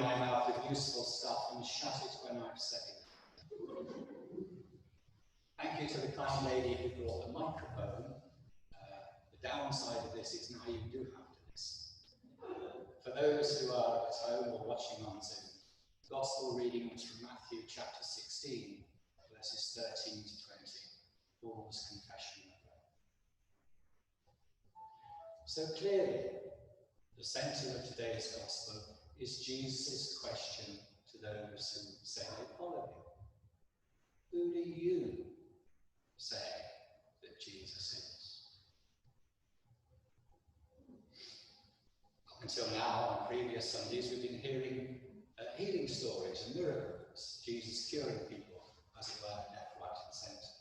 my mouth with useful stuff and shut it when I've said it. Thank you to the kind lady who brought the microphone. The downside of this is now you do have to listen. For those who are at home or watching on Zoom, the Gospel reading was from Matthew chapter 16, verses 13 to 20, Paul's confession of faith. So clearly, the centre of today's Gospel is Jesus' question to those who say they follow him. Who do you say that Jesus is? Up until now, on previous Sundays, we've been hearing healing stories and miracles, Jesus curing people, as it were, left, right and centre.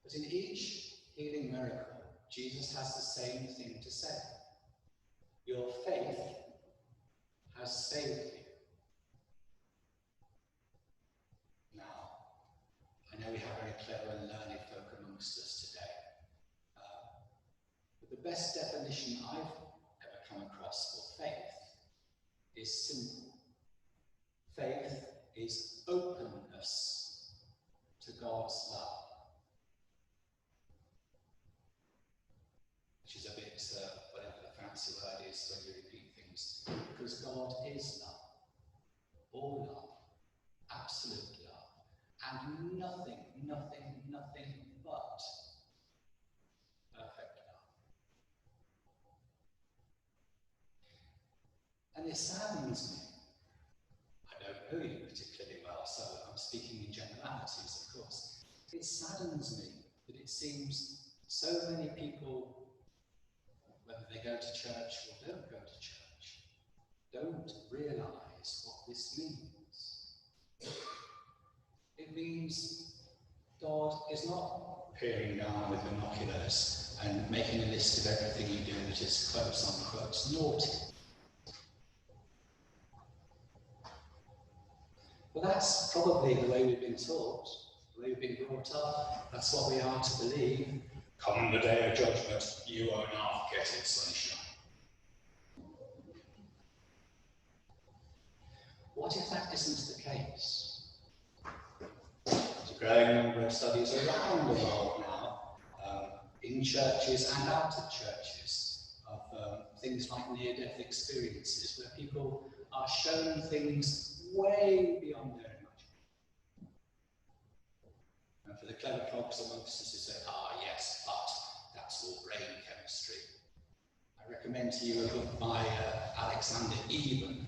But in each healing miracle, Jesus has the same thing to say. Your faith has saved you. Now, I know we have very clever and learned folk amongst us today. But the best definition I've ever come across for faith is simple. Faith is openness to God's love. Which is a bit, whatever the fancy word is when you repeat things. Because God is love. All love. Absolute love. And nothing but perfect love. And it saddens me. I don't know you particularly well, so I'm speaking in generalities, of course. It saddens me that it seems so many people, whether they go to church or don't go to church, don't realise what this means. It means God is not peering down with binoculars and making a list of everything you do that is quotes unquote naughty. Well, that's probably the way we've been taught, the way we've been brought up. That's what we are to believe. Come the day of judgment, you won't half get it, sunshine. What if that isn't the case? There's a growing number of studies around the world now, in churches and out of churches, of things like near-death experiences, where people are shown things way beyond their imagination. And for the clever folks amongst us who say, yes, but that's all brain chemistry, I recommend to you a book by Alexander Eben,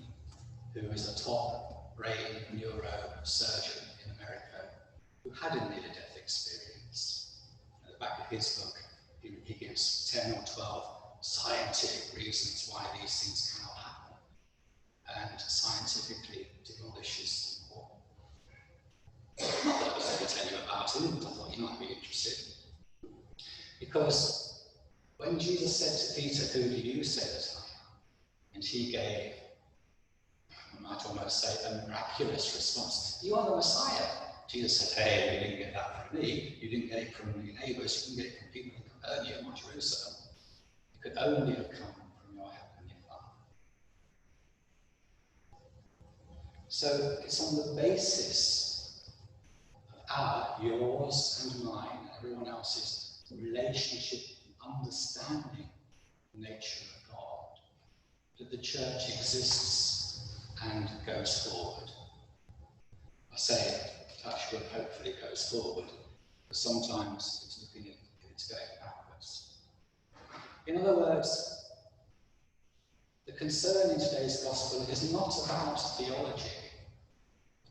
who is a top brain neurosurgeon in America, who had a near-death experience. At the back of his book, he gives 10 or 12 scientific reasons why these things cannot happen, and scientifically demolishes them all. Not that I was going to tell you about him, but I thought you might be interested. Because when Jesus said to Peter, who do you say that I am? And he gave, I might almost say, a miraculous response. You are the Messiah. Jesus said, hey, you didn't get that from me. You didn't get it from your neighbours. You didn't get it from people in Capernaum or Jerusalem. It could only have come from your heavenly Father. So it's on the basis of yours and mine, everyone else's relationship and understanding the nature of God, that the church exists and goes forward. I say touch wood, hopefully goes forward, but sometimes it's looking at it's going backwards. In other words, the concern in today's gospel is not about theology,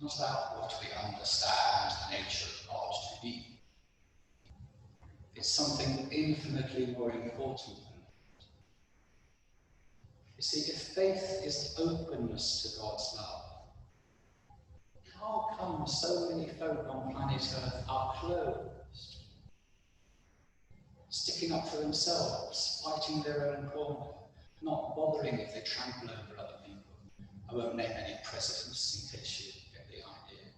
not about what we understand the nature of God to be. It's something infinitely more important than that. You see, if faith is openness to God's love, how come so many folk on planet Earth are closed, sticking up for themselves, fighting their own corner, not bothering if they trample over other people? I won't name any presidents in case you get the idea.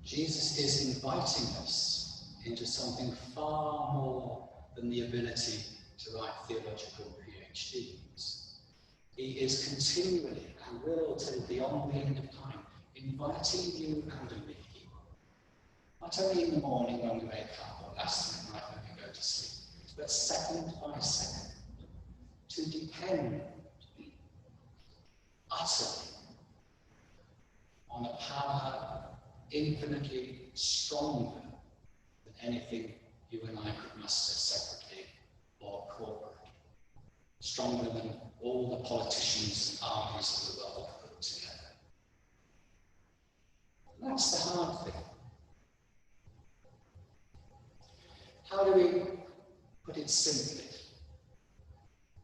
Jesus is inviting us into something far more than the ability to write theological PhDs. He is continually and will till beyond the end of time inviting you and me, not only in the morning when we wake up or last night when we go to sleep, but second by second, to depend utterly on a power infinitely stronger than anything you and I could muster separately or corporately, stronger than all the politicians and armies of the world put together. And that's the hard thing. How do we put it simply?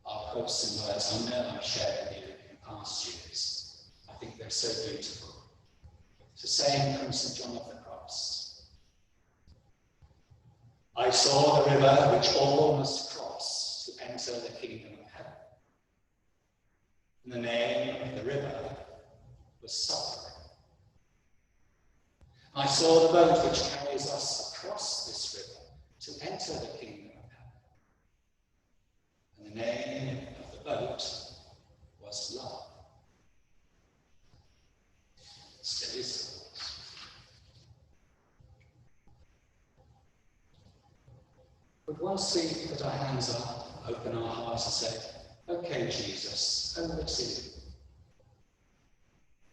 I'll quote some words I know I've shared with you in past years. I think they're so beautiful. It's a saying from St. John of the Cross. I saw the river which all must cross to enter the kingdom of heaven. And the name of the river was suffering. I saw the boat which carries us across this river to enter the kingdom of heaven. And the name of the boat was love. Still is. But once we put our hands up, open our hearts and say, okay, Jesus, over to you.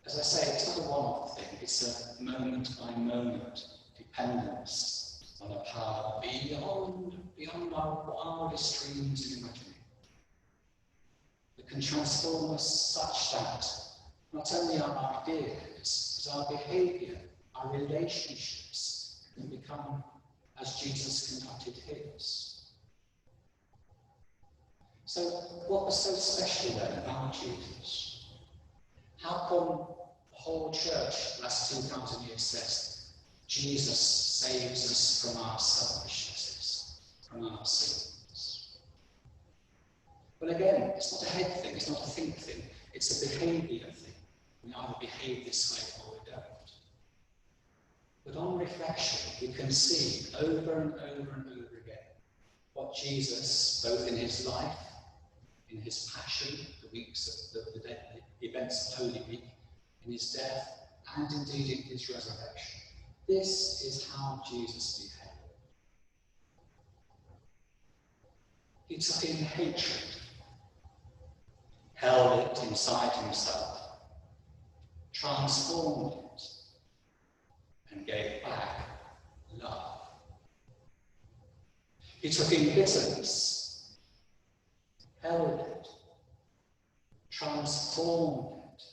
As I say, it's not a one-off thing, it's a moment-by-moment dependence on a power beyond our wildest dreams and imagining, that can transform us such that not only our ideas, but our behaviour, our relationships can become as Jesus conducted his. So what was so special then about Jesus? How come the whole church, last 2,000 years, says Jesus saves us from our selfishnesses, from our sins? Well, again, it's not a head thing, it's not a think thing, it's a behaviour thing. We either behave this way or we don't. But on reflection, we can see over and over and over again what Jesus, both in his life, in his passion, the weeks of the events of Holy Week, in his death, and indeed in his resurrection. This is how Jesus behaved. He took in hatred, held it inside himself, transformed it, and gave back love. He took in bitterness, held it, transformed it,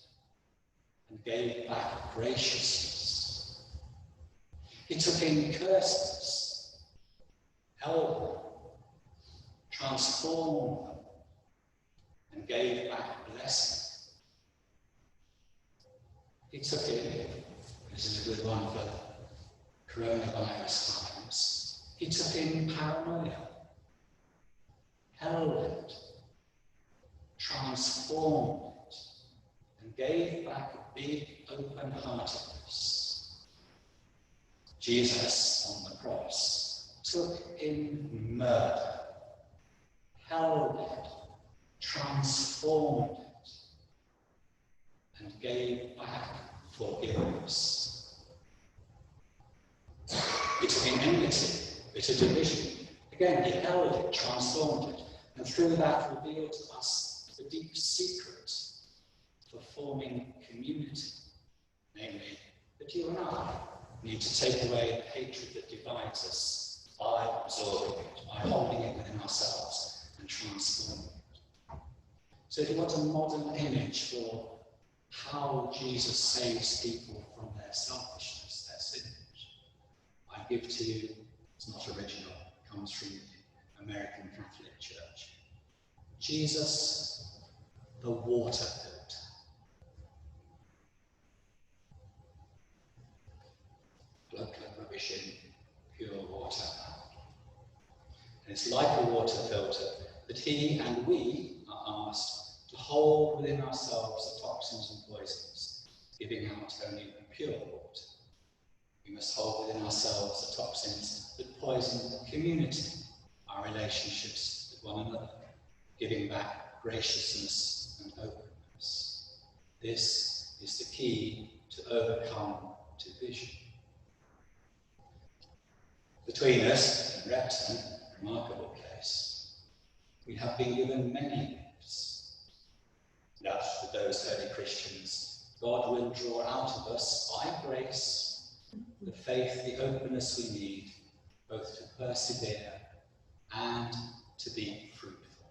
and gave back graciousness. He took in curses, held them, transformed them, and gave back blessing. He took in, this is a good one for coronavirus times, he took in paranoia, held it, transformed it, and gave back a big open-heartedness. Jesus, on the cross, took in murder, held it, transformed it, and gave back forgiveness. He took in enmity, bitter division. Again, he held it, transformed it, and through that revealed to us the deep secret for forming community, namely that you and I need to take away the hatred that divides us by absorbing it, by holding it within ourselves and transforming it. So if you want a modern image for how Jesus saves people from their selfishness, their sins, I give to you, it's not original, it comes from the American Catholic Church. Jesus, the water filter. Blood clot rubbish in, pure water out. And it's like a water filter that he and we are asked to hold within ourselves the toxins and poisons, giving out only the pure water. We must hold within ourselves the toxins that poison the community, our relationships with one another, giving back graciousness and openness. This is the key to overcome division. Between us and Repton, a remarkable place, we have been given many gifts. That for those early Christians, God will draw out of us by grace the faith, the openness we need, both to persevere and to be fruitful.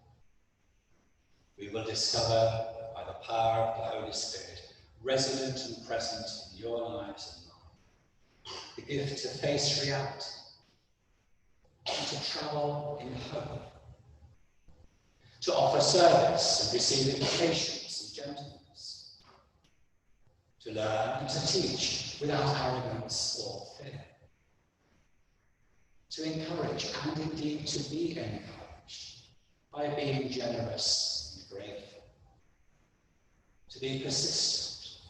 We will discover by the power of the Holy Spirit, resident and present in your lives and mine, the gift to face reality, and to travel in hope, to offer service and receive it with patience and gentleness, to learn and to teach without arrogance or fear, to encourage and indeed to be encouraged by being generous and grateful, to be persistent,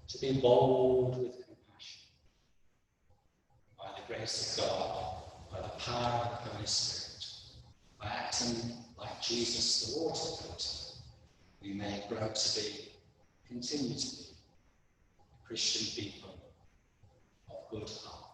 to be bold with compassion, by the grace of God, by the power of the Holy Spirit, by acting like Jesus the water filter, we may grow to be, continue to be, Christian people of good heart.